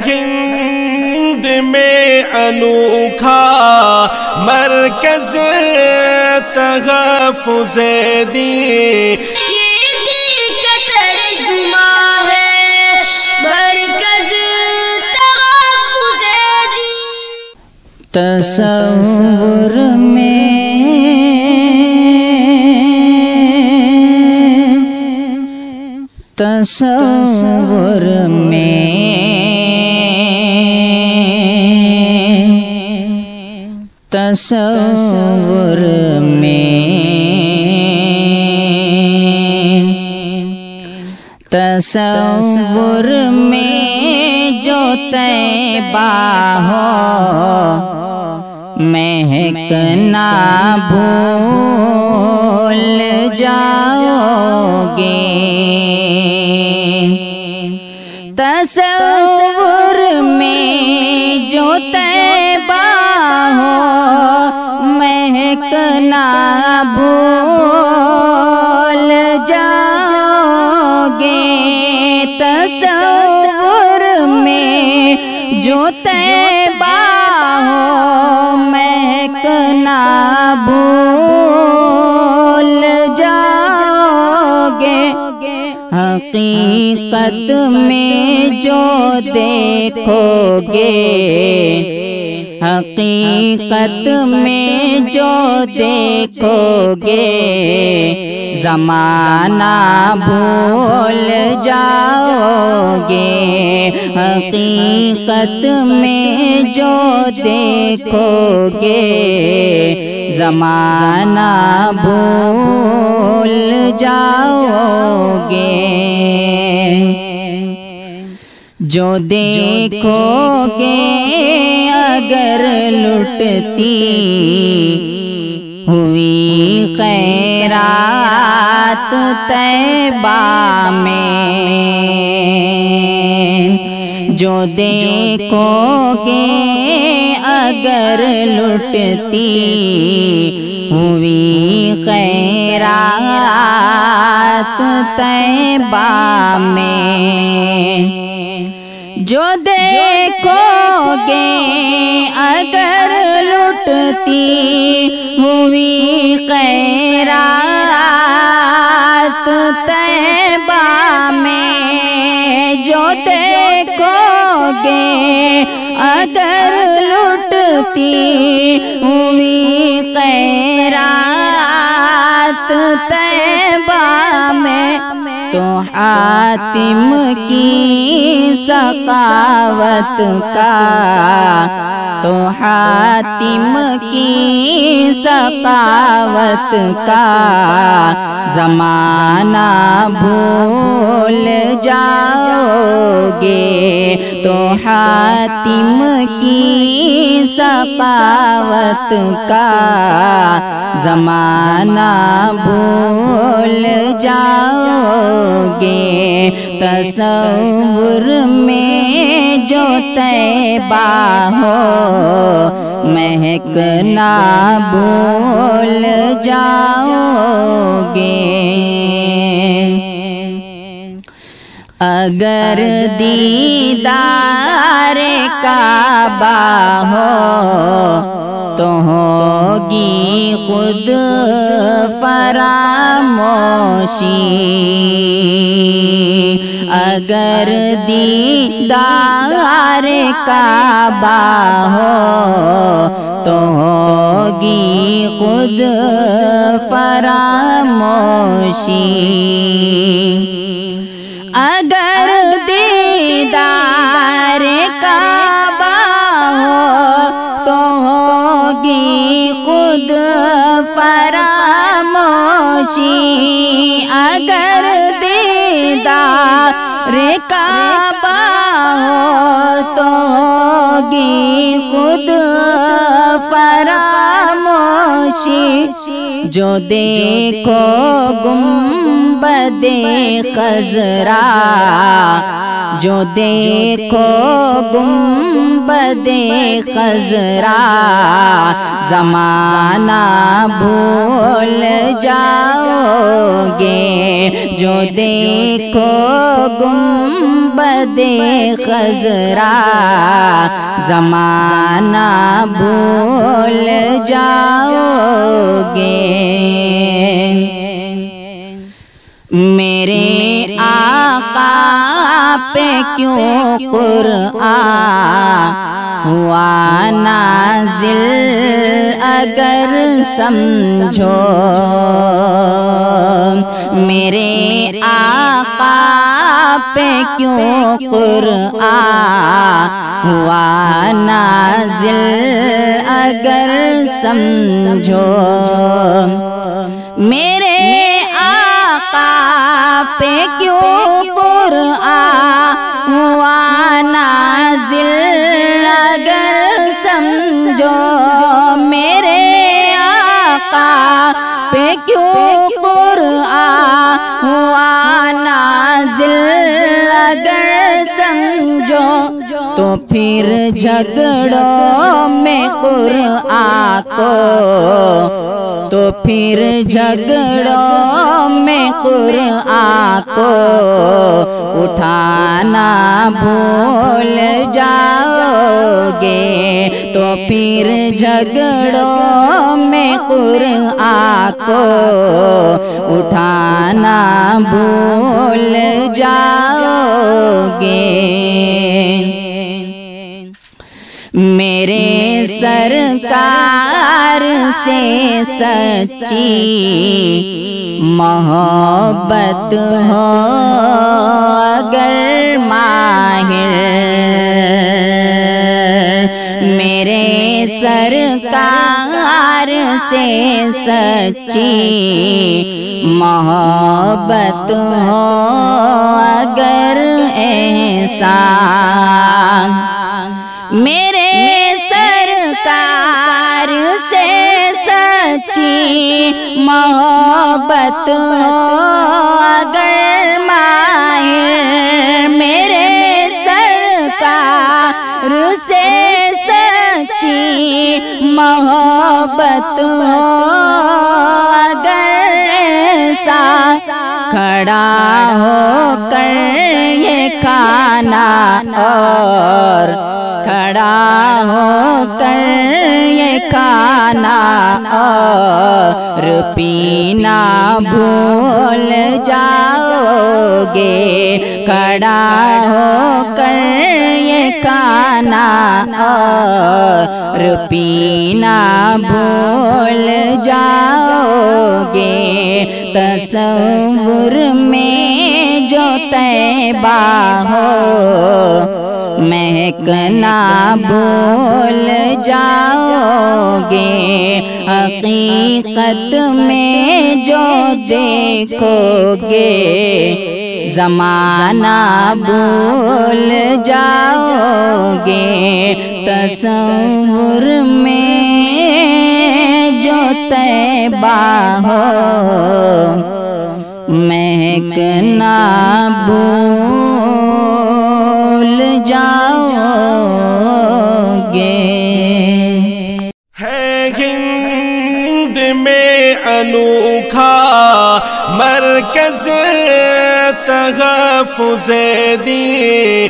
ہند میں انوکھا مرکز تحفظ دین، تصور میں تصور میں جو طیبہ ہو مہکنا بھول جاؤ گے، تصور میں جو طیبہ ہو مہکنا بھول جاؤ گے، تصور میں جو طیبہ ہو مہکنا بھول جاؤ گے، حقیقت میں جو دیکھو گے، حقیقت میں جو دیکھو گے، زمانہ بھول جاؤ گے، حقیقت میں جو دیکھو گے، زمانہ بھول جاؤ گے، جو دیکھو گے اگر لٹتی ہوئی خیرات طیبہ میں، جو دیکھو گے اگر لٹتی ہوئی خیرات طیبہ میں، جو دیکھو گے اگر لٹتی ہوئی خیرات طیبہ میں، جو دیکھو گے اگر لٹتی ہوئی خیرات طیبہ میں، تو حاتم کی سخاوت کا، تو حاتم کی سخاوت کا زمانہ بھول جاؤ گے، تو حاتم کی سخاوت کا زمانہ بھول جاؤ گے، تصور میں جو طیبہ ہو مہکنا بھول جاؤ گے، اگر دیدار کعبہ ہو تو ہوگی خود فراموشی، اگر دیدار کعبہ ہو تو ہوگی خود فراموشی، اگر دیدار کعبہ ہو تو ہوگی خود فراموشی، اگر دیدار کعبہ ہو تو ہوگی خود فراموشی، جو دیکھو گنبد خضرا، جو دیکھو گنبد خضرا زمانہ بھول جاؤ گے، جو دیکھو گنبد خضرا زمانہ بھول جاؤ گے۔ میرے آقا پہ کیوں قرآن ہوا نازل اگر سمجھو، میرے آقا پہ کیوں قرآن ہوا نازل اگر سمجھو، میرے آقا پہ کیوں قرآن ہوا نازل اگر سمجھو، میرے آقا پہ کیوں قرآن ہوا نازل اگر سمجھو، تو پھر جھگڑوں میں قرآن کو، تو پھر جھگڑوں میں قرآن کو اٹھانا بھول جاؤ گے، تو پھر جھگڑوں میں قرآن کو اٹھانا بھول جاؤ گے۔ میرے سرکار سے سچی محبت ہو اگر ماہر، میرے سرکار سے سچی محبت ہو اگر احسان، میرے سرکار سے سچی محبت ہو اگر ماہر، میرے سرکار سے سچی محبت ہو اگر ایسا کھڑا ہو کر یہ کھانا اور کھڑا ہو کر یہ کھانا اور پینا بھول جاؤ گے، کھڑا ہو کر یہ کھانا اور پینا بھول جاؤ گے۔ تصور میں جو طیبہ ہو مہکنا بھول جاؤ گے، حقیقت میں جو دیکھو گے زمانہ بھول جاؤ گے، تصور میں جو طیبہ ہو مہکنا بھول جاؤ گے۔ ہے ہند میں انوکھا مرکز تحفظ دین،